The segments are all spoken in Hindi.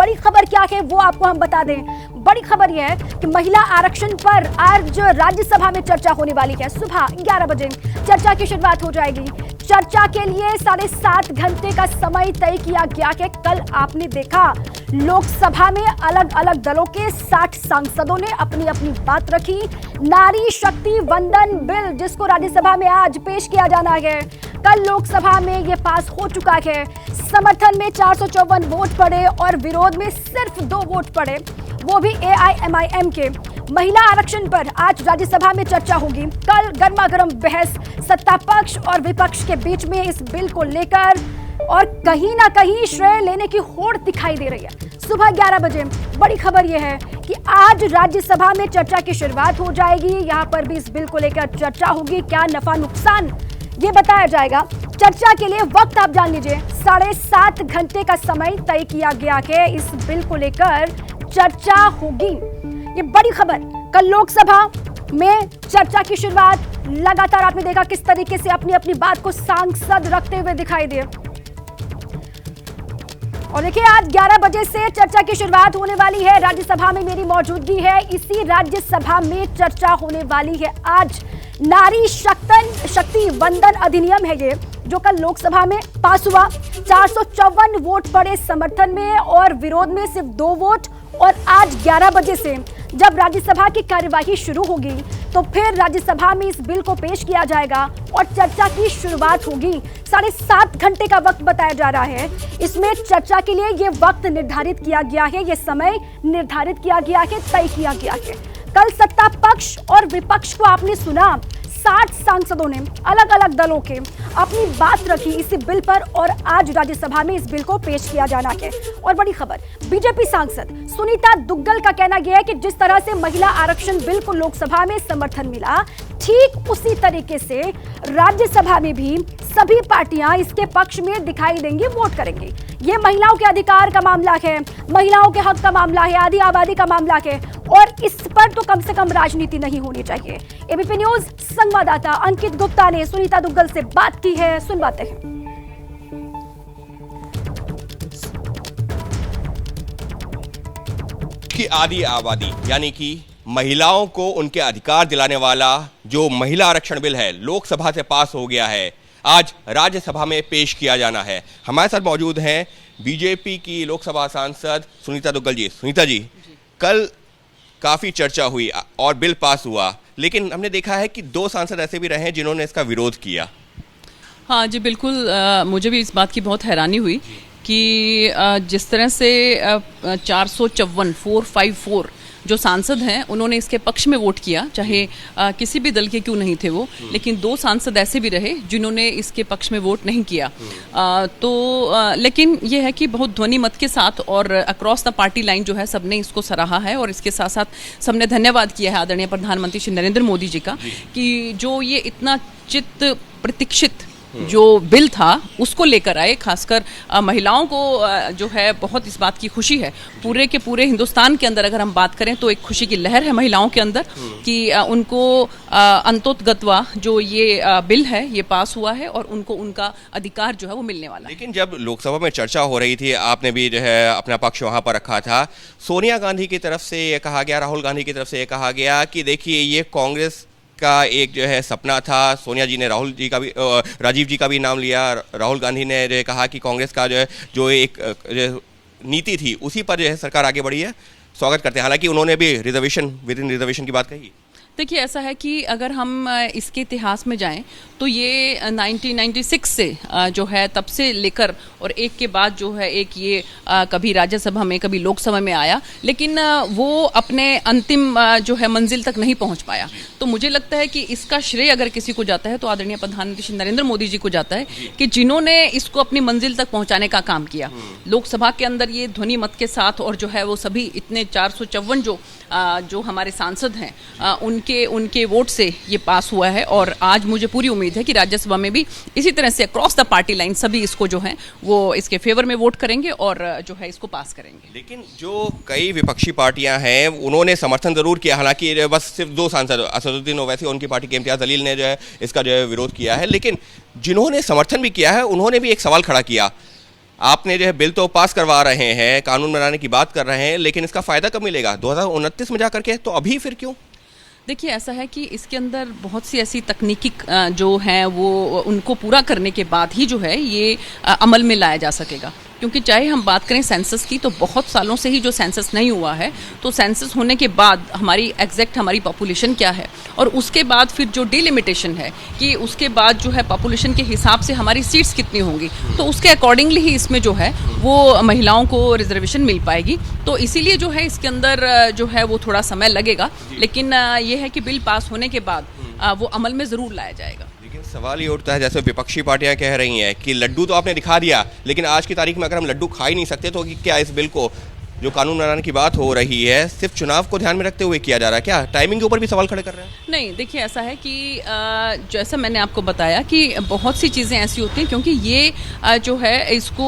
बड़ी खबर क्या है वो आपको हम बता दें। बड़ी खबर यह है कि महिला आरक्षण पर आज राज्यसभा में चर्चा होने वाली है। सुबह 11 बजे चर्चा की शुरुआत हो जाएगी। चर्चा के लिए 7.5 घंटे का समय तय किया गया है। कल आपने देखा लोकसभा में अलग अलग दलों के 60 सांसदों ने अपनी अपनी बात रखी। नारी शक्ति वंदन बिल जिसको राज्यसभा में आज पेश किया जाना है, कल लोकसभा में यह पास हो चुका है। समर्थन में 454 वोट पड़े और विरोध में सिर्फ 2 वोट पड़े, वो भी AIMIM के। महिला आरक्षण पर आज राज्यसभा में चर्चा होगी। कल गर्मा गर्म बहस सत्ता पक्ष और विपक्ष के बीच में इस बिल को लेकर, और कहीं ना कहीं श्रेय लेने की होड़ दिखाई दे रही है। सुबह 11 बजे बड़ी खबर यह है कि आज राज्यसभा में चर्चा की शुरुआत हो जाएगी। यहां पर भी इस बिल को लेकर चर्चा होगी। क्या नफा नुकसान ये बताया जाएगा। चर्चा के लिए वक्त आप जान लीजिए, 7.5 घंटे का समय तय किया गया है। इस बिल को लेकर चर्चा होगी। ये बड़ी खबर, कल लोकसभा में चर्चा की शुरुआत। लगातार आपने देखा किस तरीके से अपनी अपनी बात को सांसद रखते हुए दिखाई दिए। और देखिए आज 11 बजे से चर्चा की शुरुआत होने वाली है। राज्यसभा में मेरी मौजूदगी है। इसी राज्यसभा में चर्चा होने वाली है। आज नारी शक्ति वंदन अधिनियम है ये, जो कल लोकसभा में पास हुआ। 454 वोट पड़े समर्थन में और विरोध में सिर्फ 2 वोट। और आज 11 बजे से जब राज्यसभा की कार्यवाही शुरू होगी तो फिर राज्यसभा में इस बिल को पेश किया जाएगा और चर्चा की शुरुआत होगी। 7.5 घंटे का वक्त बताया जा रहा है। इसमें चर्चा के लिए ये वक्त निर्धारित किया गया है, ये समय निर्धारित किया गया है, तय किया गया है। कल सत्ता पक्ष और विपक्ष को आपने सुना, 60 सांसदों ने अलग अलग दलों के अपनी बात रखी इस बिल पर और आज राज्यसभा में इस बिल को पेश किया जाना है। और बड़ी खबर, बीजेपी सांसद सुनीता दुग्गल का कहना यह है कि जिस तरह से महिला आरक्षण बिल को लोकसभा में समर्थन मिला, ठीक उसी तरीके से राज्यसभा में भी सभी पार्टियां इसके पक्ष में दिखाई देंगी, वोट करेंगी। ये महिलाओं के अधिकार का मामला है, महिलाओं के हक का मामला है, आधी आबादी का मामला है और इस पर तो कम से कम राजनीति नहीं होनी चाहिए। एबीपी न्यूज संवाददाता अंकित गुप्ता ने सुनीता दुग्गल से बात की है, सुनवाते हैं। की आधी आबादी यानी कि महिलाओं को उनके अधिकार दिलाने वाला जो महिला आरक्षण बिल है लोकसभा से पास हो गया है, आज राज्यसभा में पेश किया जाना है। हमारे साथ मौजूद हैं बीजेपी की लोकसभा सांसद सुनीता दुग्गल जी। सुनीता जी, कल काफ़ी चर्चा हुई और बिल पास हुआ, लेकिन हमने देखा है कि 2 सांसद ऐसे भी रहे जिन्होंने इसका विरोध किया। हाँ जी, बिल्कुल। मुझे भी इस बात की बहुत हैरानी हुई कि जिस तरह से 454 जो सांसद हैं उन्होंने इसके पक्ष में वोट किया, चाहे किसी भी दल के क्यों नहीं थे वो, लेकिन 2 सांसद ऐसे भी रहे जिन्होंने इसके पक्ष में वोट नहीं किया। लेकिन ये है कि बहुत ध्वनि मत के साथ और अक्रॉस द पार्टी लाइन जो है सबने इसको सराहा है और इसके साथ साथ सबने धन्यवाद किया है आदरणीय प्रधानमंत्री श्री नरेंद्र मोदी जी का कि जो ये इतना चित्त प्रतीक्षित जो बिल था उसको लेकर आए। खासकर महिलाओं को जो है बहुत इस बात की खुशी है। पूरे के पूरे हिंदुस्तान के अंदर अगर हम बात करें तो एक खुशी की लहर है महिलाओं के अंदर कि उनको अंतोतगत्वा जो ये बिल है ये पास हुआ है और उनको उनका अधिकार जो है वो मिलने वाला है। लेकिन जब लोकसभा में चर्चा हो रही थी, आपने भी जो है अपना पक्ष वहां पर रखा था। सोनिया गांधी की तरफ से ये कहा गया, राहुल गांधी की तरफ से ये कहा गया कि देखिए ये कांग्रेस का एक जो है सपना था। सोनिया जी ने राजीव जी का भी नाम लिया। राहुल गांधी ने जो कहा कि कांग्रेस का जो एक नीति थी उसी पर जो है सरकार आगे बढ़ी है, स्वागत करते हैं। हालांकि उन्होंने भी विद इन रिजर्वेशन की बात कही। देखिए ऐसा है कि अगर हम इसके इतिहास में जाएं तो ये 1996 से जो है तब से लेकर और एक के बाद जो है एक ये कभी राज्यसभा में कभी लोकसभा में आया, लेकिन वो अपने अंतिम जो है मंजिल तक नहीं पहुंच पाया। तो मुझे लगता है कि इसका श्रेय अगर किसी को जाता है तो आदरणीय प्रधानमंत्री श्री नरेंद्र मोदी जी को जाता है कि जिन्होंने इसको अपनी मंजिल तक पहुंचाने का काम किया। लोकसभा के अंदर ये ध्वनि मत के साथ और जो है वो सभी इतने 454 जो हमारे सांसद हैं उनके वोट से ये पास हुआ है और आज मुझे पूरी उम्मीद है कि राज्यसभा में भी इसी तरह से अक्रॉस द पार्टी लाइन सभी इसको जो है वो इसके फेवर में वोट करेंगे और जो है इसको पास करेंगे। लेकिन जो कई विपक्षी पार्टियां हैं उन्होंने समर्थन जरूर किया, हालांकि बस सिर्फ 2 सांसद असदुद्दीन ओवैसी और उनकी पार्टी के इम्तियाज जलील ने जो है इसका जो है विरोध किया है। लेकिन जिन्होंने समर्थन भी किया है उन्होंने भी एक सवाल खड़ा किया आपने जो है बिल तो पास करवा रहे हैं, कानून बनाने की बात कर रहे हैं, लेकिन इसका फायदा कब मिलेगा? 2029 में जा करके, तो अभी फिर क्यों? देखिए, ऐसा है कि इसके अंदर बहुत सी ऐसी तकनीकी जो हैं वो उनको पूरा करने के बाद ही जो है ये अमल में लाया जा सकेगा। क्योंकि चाहे हम बात करें सेंसस की, तो बहुत सालों से ही जो सेंसस नहीं हुआ है, तो सेंसस होने के बाद हमारी एग्जैक्ट हमारी पॉपुलेशन क्या है, और उसके बाद फिर जो डिलिमिटेशन है कि उसके बाद जो है पॉपुलेशन के हिसाब से हमारी सीट्स कितनी होंगी, तो उसके अकॉर्डिंगली ही इसमें जो है वो महिलाओं को रिजर्वेशन मिल पाएगी। तो इसीलिए जो है इसके अंदर जो है वो थोड़ा समय लगेगा, लेकिन ये है कि बिल पास होने के बाद वो अमल में ज़रूर लाया जाएगा। लेकिन सवाल ये उठता है, जैसे विपक्षी पार्टियां कह रही हैं कि लड्डू तो आपने दिखा दिया, लेकिन आज की तारीख में अगर हम लड्डू खा ही नहीं सकते, तो क्या इस बिल को, जो कानून बनाने की बात हो रही है, सिर्फ चुनाव को ध्यान में रखते हुए किया जा रहा है? क्या टाइमिंग के ऊपर भी सवाल खड़े कर रहे हैं? नहीं, देखिए, ऐसा है कि जैसा मैंने आपको बताया कि बहुत सी चीज़ें ऐसी होती हैं, क्योंकि ये जो है इसको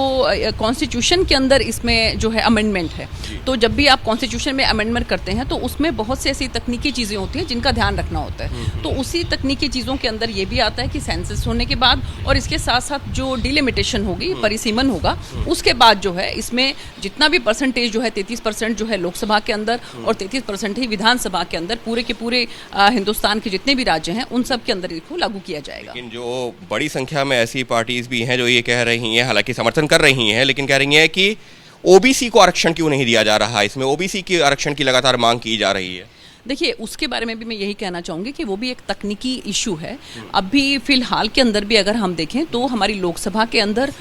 कॉन्स्टिट्यूशन के अंदर इसमें जो है अमेंडमेंट है, तो जब भी आप कॉन्स्टिट्यूशन में अमेंडमेंट करते हैं तो उसमें बहुत सी ऐसी तकनीकी चीज़ें होती हैं जिनका ध्यान रखना होता है। तो उसी तकनीकी चीज़ों के अंदर ये भी आता है कि सेंसस होने के बाद और इसके साथ साथ जो डिलिमिटेशन होगी, परिसीमन होगा, उसके बाद जो है इसमें जितना भी परसेंटेज जो है 33% जो है लोकसभा के अंदर और 33% ही विधानसभा के अंदर, पूरे के पूरे हिंदुस्तान के जितने भी राज्य हैं उन सब के अंदर इसको लागू किया जाएगा। लेकिन जो बड़ी संख्या में ऐसी पार्टीज भी हैं जो ये कह रही हैं, हालांकि समर्थन कर रही हैं, लेकिन कह रही हैं कि ओबीसी को आरक्षण क्यों नहीं दिया जा रहा है, इसमें ओबीसी की आरक्षण की लगातार मांग की जा रही है। देखिए, उसके बारे में भी मैं यही कहना चाहूँगी कि वो भी एक तकनीकी इशू है। अभी फिलहाल के अंदर भी अगर हम देखें तो हमारी लोकसभा के अंदर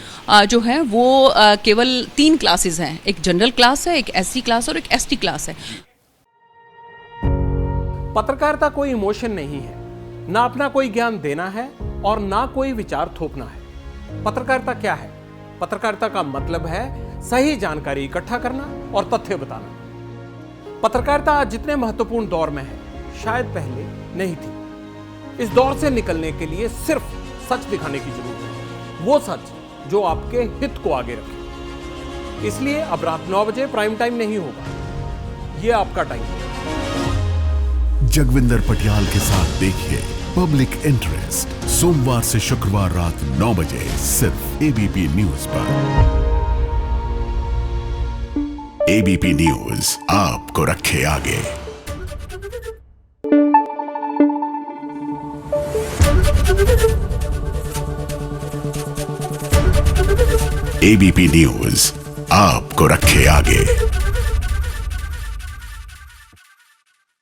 जो है वो केवल 3 क्लासेस हैं, एक जनरल क्लास है, एक एससी क्लास और एक एसटी क्लास है। पत्रकारिता कोई इमोशन नहीं है, ना अपना कोई ज्ञान देना है और ना कोई विचार थोपना है। पत्रकारिता क्या है? पत्रकारिता का मतलब है सही जानकारी इकट्ठा करना और तथ्य बताना। पत्रकारिता आज जितने महत्वपूर्ण दौर में है, शायद पहले नहीं थी। इस दौर से निकलने के लिए सिर्फ सच दिखाने की जरूरत है, वो सच जो आपके हित को आगे रखे। इसलिए अब रात 9 बजे प्राइम टाइम नहीं होगा, ये आपका टाइम है। जगविंदर पटियाल के साथ देखिए पब्लिक इंटरेस्ट, सोमवार से शुक्रवार रात 9 बजे सिर्फ एबीपी न्यूज पर। एबीपी न्यूज आपको रखे आगे। एबीपी न्यूज आपको रखे आगे।